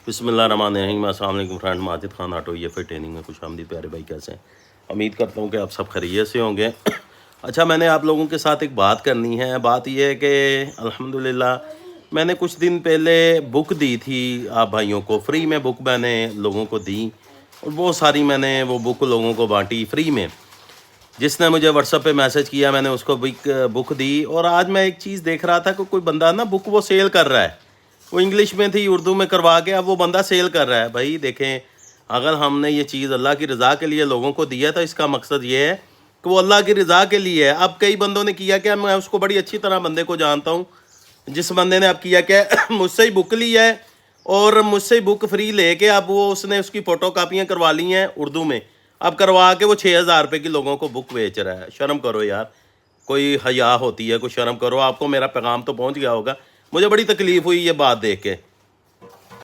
بسم اللہ الرحمن الرحیم۔ السلام علیکم فرینڈ، ماجد خان آٹو یہ پھر ٹریننگ میں خوش آمدید۔ پیارے بھائی کیسے ہیں؟ امید کرتا ہوں کہ آپ سب خیریت سے ہوں گے۔ اچھا، میں نے آپ لوگوں کے ساتھ ایک بات کرنی ہے۔ بات یہ ہے کہ الحمدللہ میں نے کچھ دن پہلے بک دی تھی آپ بھائیوں کو، فری میں بک میں نے لوگوں کو دی، اور بہت ساری میں نے وہ بک لوگوں کو بانٹی فری میں۔ جس نے مجھے واٹس ایپ پہ میسج کیا میں نے اس کو بک دی۔ اور آج میں ایک چیز دیکھ رہا تھا کہ کوئی بندہ نا بک وہ سیل کر رہا ہے، وہ انگلش میں تھی اردو میں کروا کے، اب وہ بندہ سیل کر رہا ہے۔ بھائی دیکھیں، اگر ہم نے یہ چیز اللہ کی رضا کے لیے لوگوں کو دیا تو اس کا مقصد یہ ہے کہ وہ اللہ کی رضا کے لیے ہے۔ اب کئی بندوں نے کیا کہ میں اس کو بڑی اچھی طرح بندے کو جانتا ہوں، جس بندے نے اب کیا کہ مجھ سے ہی بک لی ہے اور مجھ سے ہی بک فری لے کے اب وہ اس نے اس کی فوٹو کاپیاں کروا لی ہیں اردو میں، اب کروا کے وہ 6,000 روپے کی لوگوں کو بک بیچ رہا ہے۔ شرم کرو یار، کوئی حیا ہوتی ہے، کوئی شرم کرو۔ آپ کو میرا پیغام تو پہنچ گیا ہوگا۔ مجھے بڑی تکلیف ہوئی یہ بات دیکھ کے